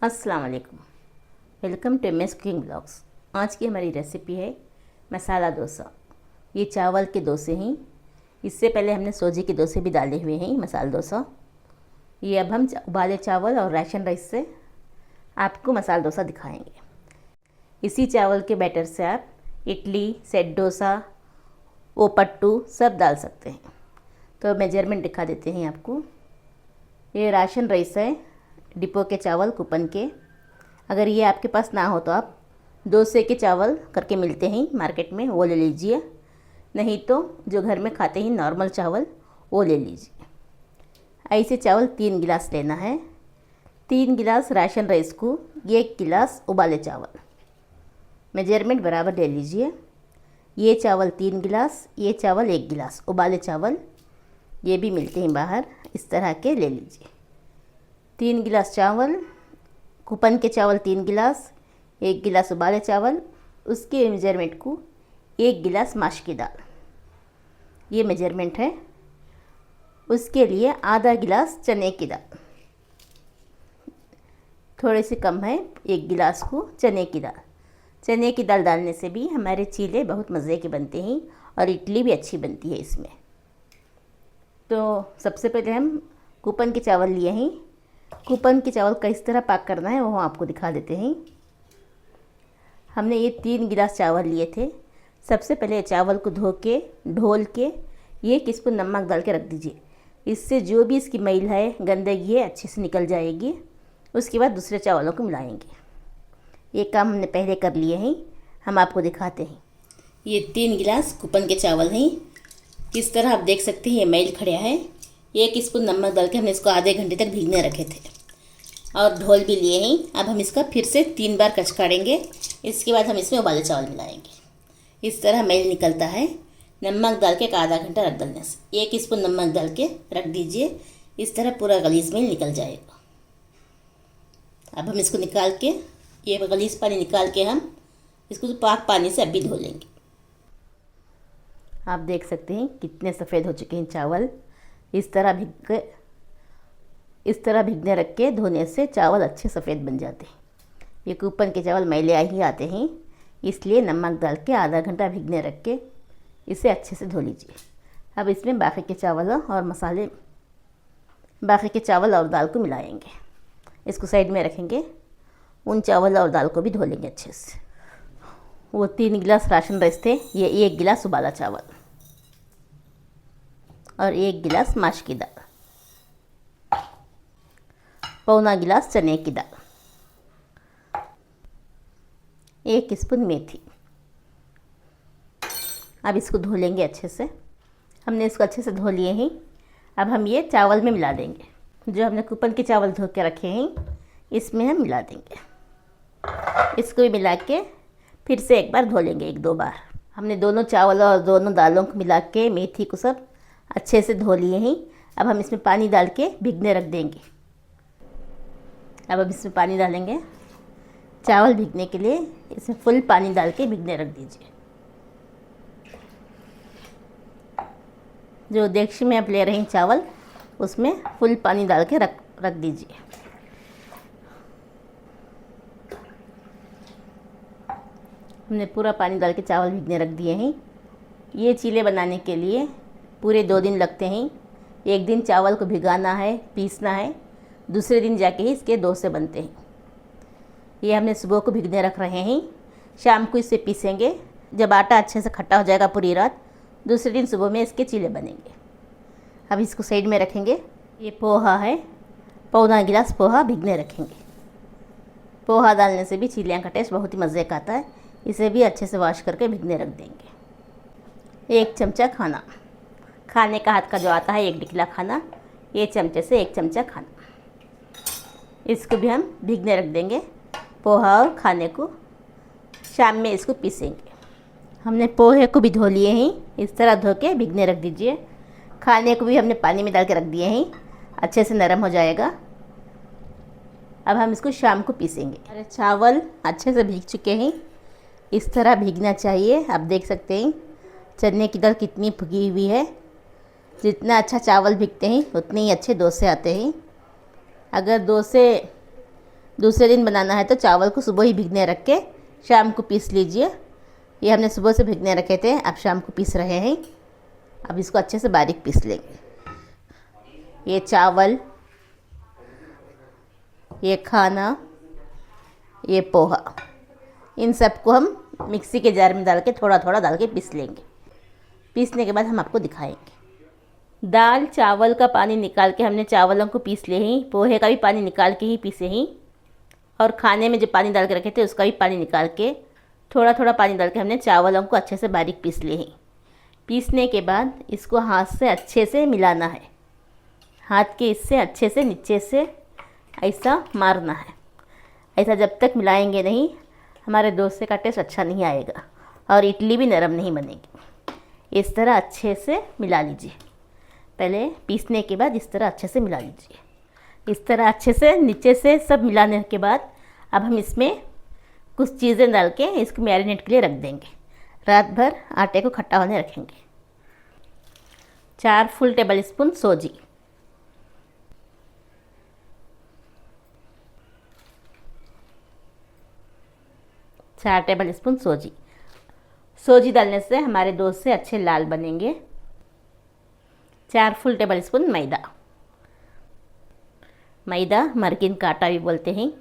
अस्सलाम वालेकुम। Welcome to MS cooking blogs. आज की हमारी रेसिपी है मसाला डोसा। ये चावल के डोसे हैं। इससे पहले हमने सूजी के डोसे भी डाले हुए हैं मसाला डोसा। ये अब हम उबाले चावल और राशन राइस से आपको मसाला डोसा दिखाएंगे। इसी चावल के बैटर से आप इडली, सेट डोसा, ओपट्टू सब डाल सकते हैं। तो मेजरमेंट दिखा देते हैं आपको। ये राशन राइस है, डिपो के चावल कूपन के। अगर ये आपके पास ना हो तो आप डोसे के चावल करके मिलते हैं मार्केट में, वो ले लीजिए। नहीं तो जो घर में खाते हैं नॉर्मल चावल, वो ले लीजिए। ऐसे चावल 3 गिलास लेना है। 3 गिलास राशन राइस को 1 गिलास उबाले चावल, मेजरमेंट बराबर ले लीजिए। ये चावल 3 गिलास, ये चावल 1 गिलास उबाले चावल, ये भी मिलते हैं बाहर, इस तरह के ले लीजिए। 3 गिलास चावल, कूपन के चावल 3 गिलास, 1 गिलास उबाले चावल, उसके मेजरमेंट को 1 गिलास माश की दाल, ये मेजरमेंट है। उसके लिए आधा गिलास चने की दाल, थोड़े से कम है 1 गिलास को चने की दाल। चने की दाल डालने से भी हमारे चीले बहुत मज़े के बनते हैं और इडली भी अच्छी बनती है इसमें। तो सबसे पहले हम कूपन के चावल लिए हैं। कूपन के चावल किस तरह पाक करना है वो आपको दिखा देते हैं। हमने ये 3 गिलास चावल लिए थे। सबसे पहले चावल को धो के ढोल के 1 स्पून नमक डाल के रख दीजिए। इससे जो भी इसकी मैल है, गंदगी है, अच्छे से निकल जाएगी। उसके बाद दूसरे चावलों को मिलाएंगे। ये काम हमने पहले कर लिए हैं, हम आपको दिखाते हैं। ये 3 गिलास कूपन के चावल हैं। इस तरह आप देख सकते हैं ये मैल खड़ा है। 1 स्पून नमक डाल के हमने इसको आधे घंटे तक भीगने रखे थे और ढोल भी लिए हैं। अब हम इसका फिर से 3 बार कचकाड़ेंगे। इसके बाद हम इसमें उबाले चावल मिलाएंगे। इस तरह मैल निकलता है नमक डाल के आधा घंटा रख डालने से। 1 स्पून नमक डाल के रख दीजिए। इस तरह पूरा गलीज मैल निकल जाएगा। अब हम इसको निकाल के, ये गलीज पानी निकाल के हम इसको पाक पानी से अभी धो लेंगे। आप देख सकते हैं कितने सफ़ेद हो चुके हैं चावल। इस तरह भिगने रख के धोने से चावल अच्छे सफ़ेद बन जाते हैं। ये कूपन के चावल मैले ही आते हैं, इसलिए नमक डाल के आधा घंटा भिगने रख के इसे अच्छे से धो लीजिए। अब इसमें बाकी के चावल और दाल को मिलाएंगे। इसको साइड में रखेंगे। उन चावल और दाल को भी धो लेंगे अच्छे से। वो 3 गिलास राशन राइस थे, ये 1 गिलास उबाला चावल और 1 गिलास माश की दाल, पौना गिलास चने की दाल, 1 स्पून मेथी। अब इसको धो लेंगे अच्छे से। हमने इसको अच्छे से धो लिए हैं। अब हम ये चावल में मिला देंगे। जो हमने कूपन के चावल धो के रखे हैं इसमें हम मिला देंगे। इसको भी मिला के फिर से एक बार धो लेंगे, 1-2 बार। हमने दोनों चावल और दोनों दालों को मिला के मेथी को सब अच्छे से धो लिए हैं। अब हम इसमें पानी डाल के भिगने रख देंगे। अब हम इसमें पानी डालेंगे चावल भिगने के लिए। इसमें फुल पानी डाल के भिगने रख दीजिए। जो देगची में आप ले रहे हैं चावल, उसमें फुल पानी डाल के रख दीजिए। हमने पूरा पानी डाल के चावल भिगने रख दिए हैं। ये चीले बनाने के लिए पूरे 2 दिन लगते हैं। एक दिन चावल को भिगाना है, पीसना है, दूसरे दिन जाके ही इसके डोसे बनते हैं। ये हमने सुबह को भिगने रख रहे हैं, शाम को इसे पीसेंगे। जब आटा अच्छे से खट्टा हो जाएगा पूरी रात, दूसरे दिन सुबह में इसके चीले बनेंगे। अब इसको साइड में रखेंगे। ये पोहा है, पौना गिलास पोहा भिगने रखेंगे। पोहा डालने से भी चीलियाँ का टेस्ट बहुत ही मज़े का आता है। इसे भी अच्छे से वॉश करके भिगने रख देंगे। 1 चमचा खाने का हाथ का जो आता है, 1 डिकला खाना, ये चमचे से 1 चमचा खाना, इसको भी हम भिगने रख देंगे। पोहा और खाने को शाम में इसको पीसेंगे। हमने पोहे को भी धो लिए हैं। इस तरह धो के भिगने रख दीजिए। खाने को भी हमने पानी में डाल के रख दिए हैं, अच्छे से नरम हो जाएगा। अब हम इसको शाम को पीसेंगे। अरे चावल अच्छे से भीग चुके हैं, इस तरह भीगना चाहिए। आप देख सकते हैं चने की दाल कितनी भुगी हुई है। जितना अच्छा चावल भीगते हैं उतने ही अच्छे डोसे आते हैं। अगर डोसे दूसरे दिन बनाना है तो चावल को सुबह ही भिगने रख के शाम को पीस लीजिए। ये हमने सुबह से भिगने रखे थे, अब शाम को पीस रहे हैं। अब इसको अच्छे से बारीक पीस लेंगे। ये चावल, ये खाना, ये पोहा, इन सबको हम मिक्सी के जार में डाल के थोड़ा थोड़ा डाल के पीस लेंगे। पीसने के बाद हम आपको दिखाएंगे। दाल चावल का पानी निकाल के हमने चावलों को पीस लिए हैं, पोहे का भी पानी निकाल के ही पीसे हैं, और खाने में जो पानी डाल के रखे थे उसका भी पानी निकाल के थोड़ा थोड़ा पानी डाल के हमने चावलों को अच्छे से बारीक पीस लिए हैं। पीसने के बाद इसको हाथ से अच्छे से मिलाना है। हाथ के इससे अच्छे से नीचे से ऐसा मारना है। ऐसा जब तक मिलाएंगे नहीं हमारे डोसे का टेस्ट अच्छा नहीं आएगा और इडली भी नरम नहीं बनेगी। इस तरह अच्छे से मिला लीजिए। पहले पीसने के बाद इस तरह अच्छे से मिला लीजिए। इस तरह अच्छे से नीचे से सब मिलाने के बाद अब हम इसमें कुछ चीज़ें डाल के इसको मैरिनेट के लिए रख देंगे। रात भर आटे को खट्टा होने रखेंगे। 4 फुल टेबल स्पून सूजी, 4 टेबल स्पून सूजी। सूजी डालने से हमारे डोसे अच्छे लाल बनेंगे। 4 फुल टेबल स्पून मैदा, मैदा मरगिन का आटा भी बोलते हैं।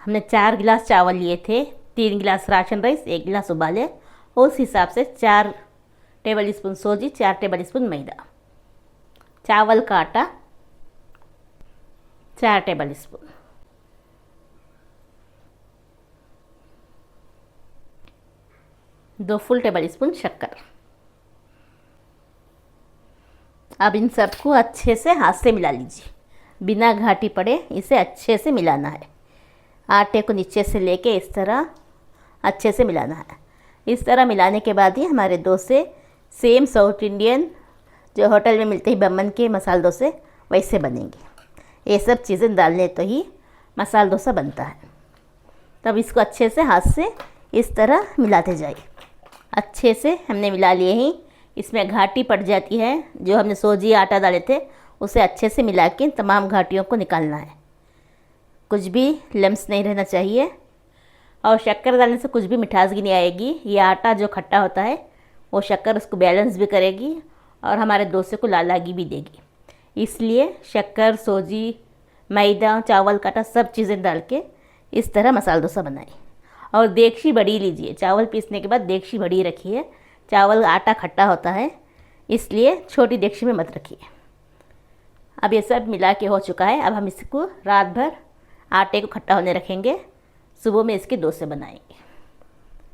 हमने 4 गिलास चावल लिए थे, 3 गिलास राशन राइस, 1 गिलास उबाले। उस हिसाब से 4 टेबल स्पून सूजी, 4 टेबल स्पून मैदा। चावल का आटा 4 टेबल स्पून। दो फुल टेबल स्पून शक्कर। अब इन सबको अच्छे से हाथ से मिला लीजिए, बिना घाटी पड़े इसे अच्छे से मिलाना है। आटे को नीचे से लेके इस तरह अच्छे से मिलाना है। इस तरह मिलाने के बाद ही हमारे डोसे सेम साउथ इंडियन जो होटल में मिलते हैं बम्बन के मसाला डोसे वैसे बनेंगे। ये सब चीज़ें डालने तो ही मसाला डोसा बनता है। तब इसको अच्छे से हाथ से इस तरह मिलाते जाइए। अच्छे से हमने मिला लिए हैं। इसमें घाटी पड़ जाती है, जो हमने सूजी आटा डाले थे उसे अच्छे से मिला के तमाम घाटियों को निकालना है। कुछ भी लम्स नहीं रहना चाहिए। और शक्कर डालने से कुछ भी मिठास नहीं आएगी। ये आटा जो खट्टा होता है वो शक्कर उसको बैलेंस भी करेगी और हमारे डोसे को लालागी भी देगी। इसलिए शक्कर, सूजी, मैदा, चावल का आटा सब चीज़ें डाल के इस तरह मसाला डोसा बनाएं। और देगची बड़ी लीजिए। चावल पीसने के बाद देगची बड़ी रखिए। चावल आटा खट्टा होता है इसलिए छोटी देगची में मत रखिए। अब ये सब मिला के हो चुका है। अब हम इसको रात भर आटे को खट्टा होने रखेंगे। सुबह में इसके डोसे बनाएंगे।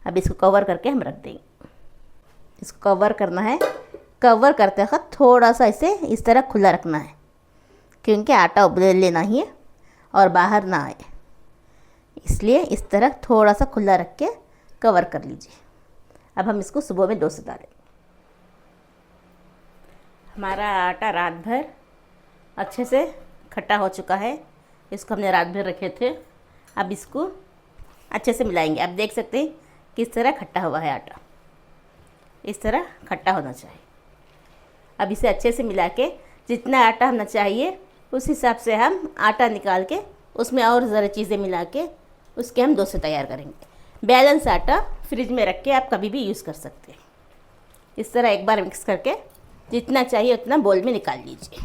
अब इसको कवर करके हम रख देंगे। इसको कवर करना है। कवर करते वक्त थोड़ा सा इसे इस तरह खुला रखना है, क्योंकि आटा उबल लेना ही है और बाहर ना आए। इसलिए इस तरह थोड़ा सा खुला रख के कवर कर लीजिए। अब हम इसको सुबह में डोसे डालेंगे। हमारा आटा रात भर अच्छे से खट्टा हो चुका है। इसको हमने रात भर रखे थे। अब इसको अच्छे से मिलाएंगे। आप देख सकते हैं किस तरह खट्टा हुआ है आटा। इस तरह खट्टा होना चाहिए। अब इसे अच्छे से मिला के जितना आटा हमें चाहिए उस हिसाब से हम आटा निकाल के उसमें और ज़रा चीज़ें मिला के उसके हम डोसे तैयार करेंगे। बैलेंस आटा फ्रिज में रख के आप कभी भी यूज़ कर सकते हैं। इस तरह एक बार मिक्स करके जितना चाहिए उतना बोल में निकाल लीजिए।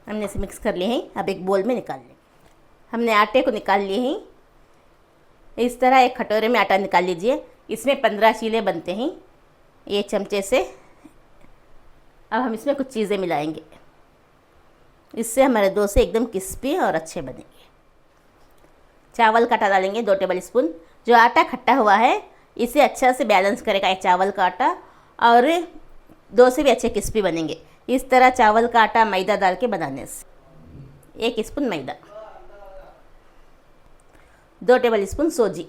हमने इसे मिक्स कर लिए हैं। अब एक बोल में निकाल लें। हमने आटे को निकाल लिए हैं। इस तरह एक कटोरे में आटा निकाल लीजिए। इसमें 15 चीले बनते हैं ये चमचे से। अब हम इसमें कुछ चीज़ें मिलाएंगे। इससे हमारे डोसे एकदम क्रिस्पी और अच्छे बनेंगे। चावल का आटा डालेंगे 2 टेबल स्पून। जो आटा खट्टा हुआ है इसे अच्छा से बैलेंस करेगा ये चावल का आटा, और डोसे भी अच्छे क्रिस्पी बनेंगे। इस तरह चावल का आटा मैदा डाल के बनाने से 1 स्पून मैदा, 2 टेबल स्पून सूजी,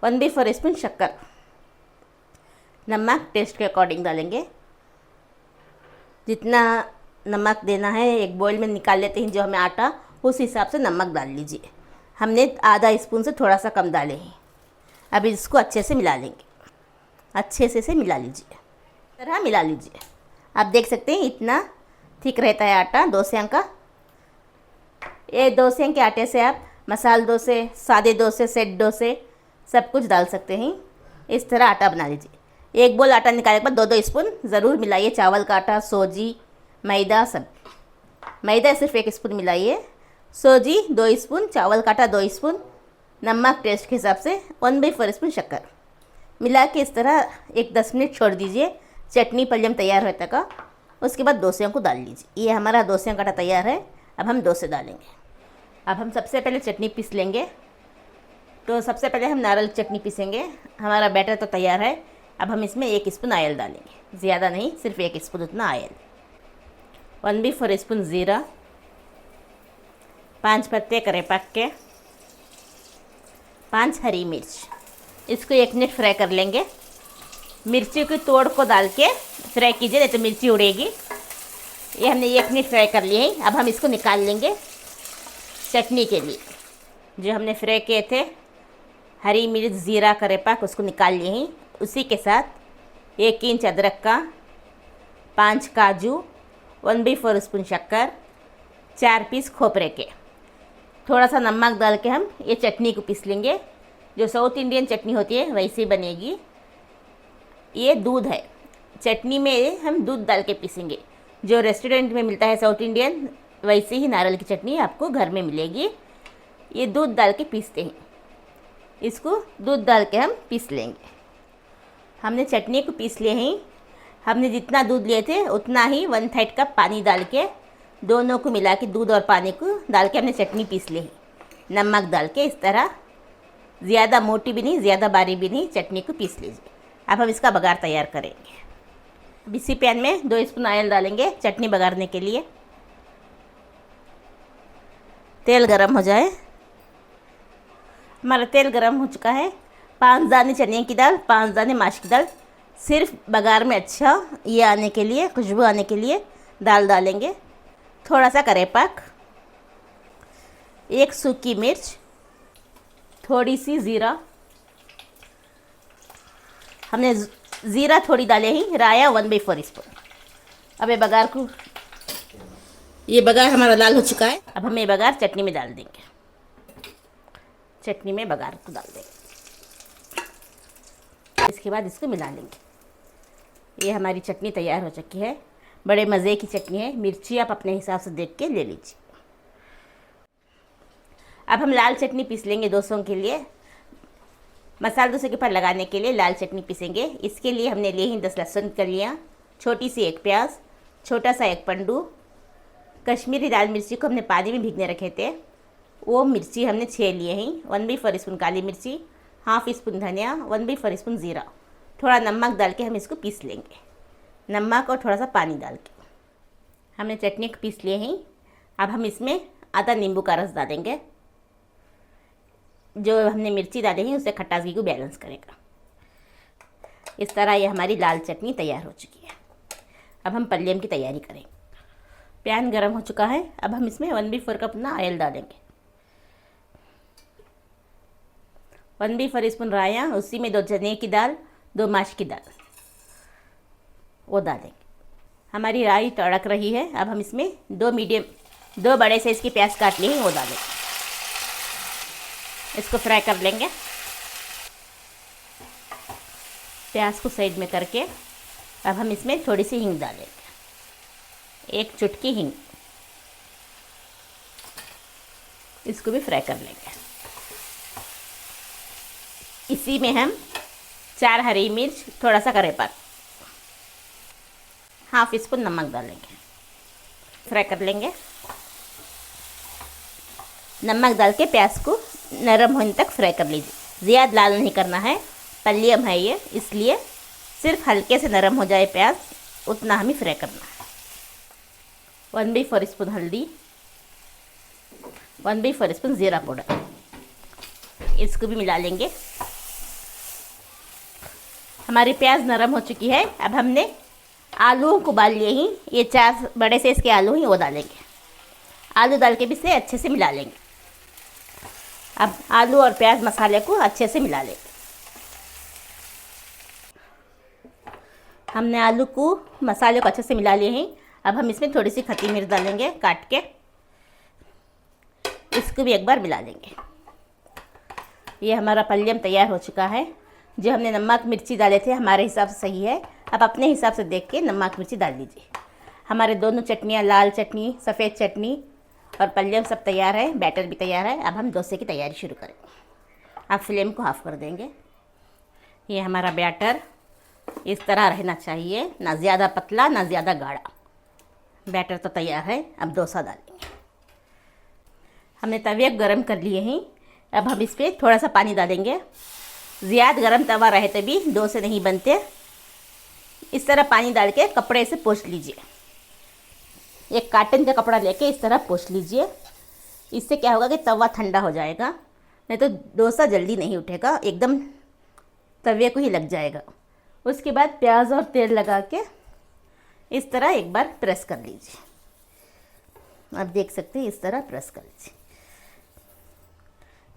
1/4 स्पून शक्कर, नमक टेस्ट के अकॉर्डिंग डालेंगे। जितना नमक देना है एक बॉईल में निकाल लेते हैं जो हमें आटा, उस हिसाब से नमक डाल लीजिए। हमने आधा स्पून से थोड़ा सा कम डाले हैं। अब इसको अच्छे से मिला लेंगे। अच्छे से इसे मिला लीजिए, तरह मिला लीजिए। आप देख सकते हैं इतना थिक रहता है आटा डोसे का। ये डोसे के आटे से आप मसाला डोसे, सादे डोसे, सेट डोसे सब कुछ डाल सकते हैं। इस तरह आटा बना लीजिए। एक बोल आटा निकालने के बाद 2-2 स्पून ज़रूर मिलाइए। चावल का आटा, सूजी, मैदा सब। मैदा सिर्फ 1 स्पून मिलाइए, सूजी 2 स्पून, चावल का आटा 2 स्पून, नमक टेस्ट के हिसाब से 1/4 स्पून शक्कर मिला के इस तरह एक 10 मिनट छोड़ दीजिए। चटनी पल्यम तैयार होने तक। उसके बाद डोसियों को डाल लीजिए। ये हमारा डोसियों का आटा तैयार है। अब हम डोसे डालेंगे। अब हम सबसे पहले चटनी पीस लेंगे। तो सबसे पहले हम नारियल की चटनी पीसेंगे। हमारा बैटर तो तैयार है। अब हम इसमें 1 स्पून ऑयल डालेंगे, ज़्यादा नहीं, सिर्फ 1 स्पून उतना ऑयल। 1/4 स्पून ज़ीरा, 5 पत्ते करेपाक के, 5 हरी मिर्च। इसको 1 मिनट फ्राई कर लेंगे। मिर्ची की तोड़ को डाल के फ्राई कीजिए, नहीं तो मिर्ची उड़ेगी। ये हमने 1 मिनट फ्राई कर लिए हैं। अब हम इसको निकाल लेंगे चटनी के लिए। जो हमने फ्राई किए थे हरी मिर्च, ज़ीरा, करेपाक, उसको निकाल लिए हैं। उसी के साथ 1 इंच अदरक का, 5 काजू, 1/4 स्पून शक्कर, 4 पीस खोपरे के, थोड़ा सा नमक डाल के हम ये चटनी को पीस लेंगे। जो साउथ इंडियन चटनी होती है वैसी बनेगी। ये दूध है, चटनी में हम दूध डाल के पीसेंगे। जो रेस्टोरेंट में मिलता है साउथ इंडियन, वैसे ही नारियल की चटनी आपको घर में मिलेगी। ये दूध डाल के पीसते हैं। इसको दूध डाल के हम पीस लेंगे। हमने चटनी को पीस लिए हैं। हमने जितना दूध लिए थे उतना ही 1/3 कप पानी डाल के दोनों को मिला के, दूध और पानी को डाल के हमने चटनी पीस ली है। नमक डाल के इस तरह, ज़्यादा मोटी भी नहीं, ज़्यादा बारीक भी नहीं, चटनी को पीस लीजिए। अब हम इसका बघार तैयार करेंगे। अब इसी पैन में 2 स्पून ऑयल डालेंगे चटनी बघारने के लिए। तेल गरम हो जाए। हमारा तेल गरम हो चुका है। 5 दाने चने की दाल, 5 दाने माश की दाल, सिर्फ बघार में अच्छा ये आने के लिए, खुशबू आने के लिए दाल डालेंगे। थोड़ा सा करेपाक, 1 सूखी मिर्च, थोड़ी सी ज़ीरा। हमने ज़ीरा थोड़ी डाले ही, राया 1/4 स्पून। अब ये बघार को, ये बघार हमारा लाल हो चुका है। अब हम ये बघार चटनी में डाल देंगे। चटनी में बघार को डाल देंगे। इसके बाद इसको मिला लेंगे। ये हमारी चटनी तैयार हो चुकी है। बड़े मज़े की चटनी है। मिर्ची आप अपने हिसाब से देख के ले लीजिए। अब हम लाल चटनी पीस लेंगे डोसों के लिए। मसाला डोसे के ऊपर लगाने के लिए लाल चटनी पीसेंगे। इसके लिए हमने लिए हैं 10 लहसुन कलियाँ, छोटी सी 1 प्याज, छोटा सा 1 पंडू। कश्मीरी लाल मिर्ची को हमने पानी में भिगने रखे थे, वो मिर्ची हमने 6 लिए हैं। 1/4 स्पून काली मिर्ची, ½ स्पून धनिया, 1/4 स्पून ज़ीरा, थोड़ा नमक डाल के हम इसको पीस लेंगे। नमक और थोड़ा सा पानी डाल के हमने चटनी को पीस लिए हैं। अब हम इसमें आधा नींबू का रस डालेंगे। जो हमने मिर्ची डाली है उससे खटास को बैलेंस करेगा। इस तरह ये हमारी लाल चटनी तैयार हो चुकी है। अब हम पल्यम की तैयारी करेंगे। पैन गरम हो चुका है। अब हम इसमें 1/4 कप ना ऑयल डालेंगे। 1/4 स्पून राया, उसी में 2 चने की दाल, 2 माश की दाल, वो डालेंगे। हमारी राई तड़क रही है। अब हम इसमें 2 बड़े साइज़ की प्याज काट लिए हैं, वो डालेंगे। इसको फ्राई कर लेंगे। प्याज को साइड में करके अब हम इसमें थोड़ी सी हींग डालेंगे, 1 चुटकी हींग। इसको भी फ्राई कर लेंगे। इसी में हम 4 हरी मिर्च, थोड़ा सा करेपाक, ½ स्पून नमक डालेंगे। फ्राई कर लेंगे। नमक डाल के प्याज को नरम होने तक फ्राई कर लीजिए। ज़्यादा लाल नहीं करना है, पल्यम है ये, इसलिए सिर्फ हल्के से नरम हो जाए प्याज, उतना हमें फ्राई करना है। 1/4 स्पून हल्दी, 1/4 स्पून ज़ीरा पाउडर, इसको भी मिला लेंगे। हमारी प्याज नरम हो चुकी है। अब हमने आलूओं को उबाल लिए ही, ये 4 बड़े साइज़ के आलू हैं, वो डालेंगे। आलू डाल के भी इसे अच्छे से मिला लेंगे। अब आलू और प्याज मसाले को अच्छे से मिला लेंगे। हमने आलू को मसाले को अच्छे से मिला लिए हैं। अब हम इसमें थोड़ी सी खट्टी मिर्च डालेंगे काट के, इसको भी एक बार मिला लेंगे। ये हमारा पल्यम तैयार हो चुका है। जो हमने नमक मिर्ची डाले थे हमारे हिसाब से सही है। अब अपने हिसाब से देख के नमक मिर्ची डाल दीजिए। हमारे दोनों चटनियाँ, लाल चटनी, सफ़ेद चटनी और पल्यम सब तैयार है, बैटर भी तैयार है। अब हम डोसे की तैयारी शुरू करेंगे। अब फ्लेम को ऑफ कर देंगे। ये हमारा बैटर इस तरह रहना चाहिए, ना ज़्यादा पतला ना ज़्यादा गाढ़ा। बैटर तो तैयार है। अब डोसा डालेंगे। हमने तवे गरम कर लिए हैं। अब हम इस पर थोड़ा सा पानी डालेंगे। ज़्यादा गरम तवा रहे तभी डोसे नहीं बनते। इस तरह पानी डाल के कपड़े से पोंछ लीजिए। एक कॉटन का कपड़ा लेके इस तरह पोंछ लीजिए। इससे क्या होगा कि तवा ठंडा हो जाएगा, नहीं तो डोसा जल्दी नहीं उठेगा, एकदम तवे को ही लग जाएगा। उसके बाद प्याज और तेल लगा के इस तरह एक बार प्रेस कर लीजिए। आप देख सकते हैं, इस तरह प्रेस कर लीजिए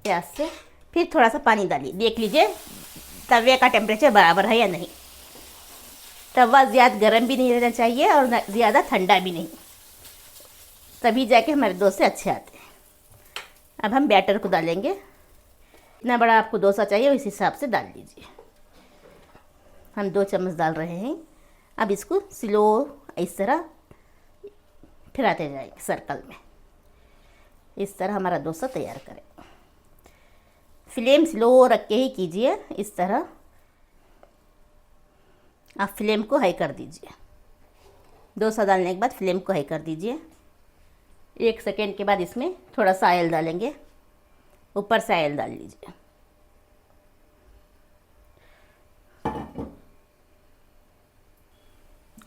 प्याज से। फिर थोड़ा सा पानी डालिए, देख लीजिए तवे का टेम्परेचर बराबर है या नहीं। तवा ज़्यादा गर्म भी नहीं रहना चाहिए और ज़्यादा ठंडा भी नहीं, तभी जाके हमारे डोसे अच्छे आते हैं। अब हम बैटर को डालेंगे। इतना बड़ा आपको डोसा चाहिए उस हिसाब से डाल लीजिए। हम 2 चम्मच डाल रहे हैं। अब इसको स्लो इस तरह फिराते जाएंगे सर्कल में। इस तरह हमारा डोसा तैयार करें। फ्लेम स्लो रख के ही कीजिए। इस तरह आप फ्लेम को हाई कर दीजिए। डोसा डालने के बाद फ्लेम को हाई कर दीजिए। 1 सेकेंड के बाद इसमें थोड़ा सा ऑयल डालेंगे। ऊपर से ऑयल डाल लीजिए।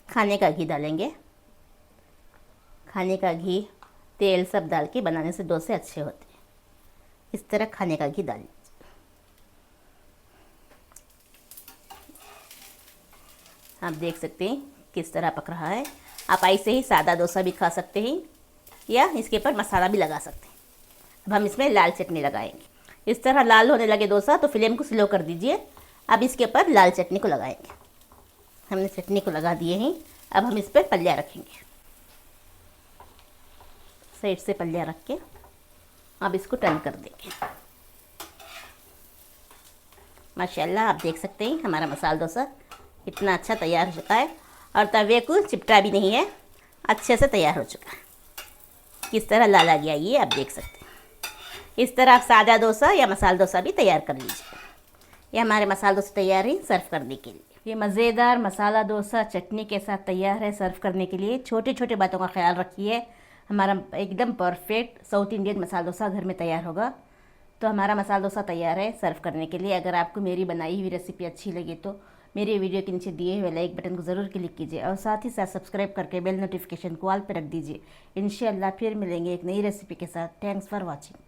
खाने का घी डालेंगे। खाने का घी, तेल सब डाल के बनाने से डोसे अच्छे होते हैं। इस तरह खाने का घी डाल लीजिए। आप देख सकते हैं किस तरह पक रहा है। आप ऐसे ही सादा डोसा भी खा सकते हैं या इसके ऊपर मसाला भी लगा सकते हैं। अब हम इसमें लाल चटनी लगाएंगे। इस तरह लाल होने लगे डोसा तो फ्लेम को स्लो कर दीजिए। अब इसके ऊपर लाल चटनी को लगाएंगे। हमने चटनी को लगा दिए हैं। अब हम इस पर पल्ला रखेंगे। साइड से पल्ला रख के अब इसको टर्न कर देंगे। माशाल्लाह, आप देख सकते हैं हमारा मसाला डोसा इतना अच्छा तैयार हो चुका है और तवे को चिपटा भी नहीं है, अच्छे से तैयार हो चुका है। किस तरह लाल आ गया ये आप देख सकते हैं। इस तरह आप सादा डोसा या मसाला डोसा भी तैयार कर लीजिए। ये हमारे मसाला डोसा तैयार है सर्व करने के लिए। ये मज़ेदार मसाला डोसा चटनी के साथ तैयार है सर्व करने के लिए। छोटे छोटे बातों का ख्याल रखिए, हमारा एकदम perfect south Indian masala dosa घर में तैयार होगा। तो हमारा मसाला डोसा तैयार है सर्व करने के लिए। अगर आपको मेरी बनाई हुई रेसिपी अच्छी लगी तो मेरे वीडियो के नीचे दिए हुए लाइक बटन को ज़रूर क्लिक कीजिए और साथ ही साथ सब्सक्राइब करके बेल नोटिफिकेशन को ऑल पर रख दीजिए। इंशाअल्लाह फिर मिलेंगे एक नई रेसिपी के साथ। Thanks for watching.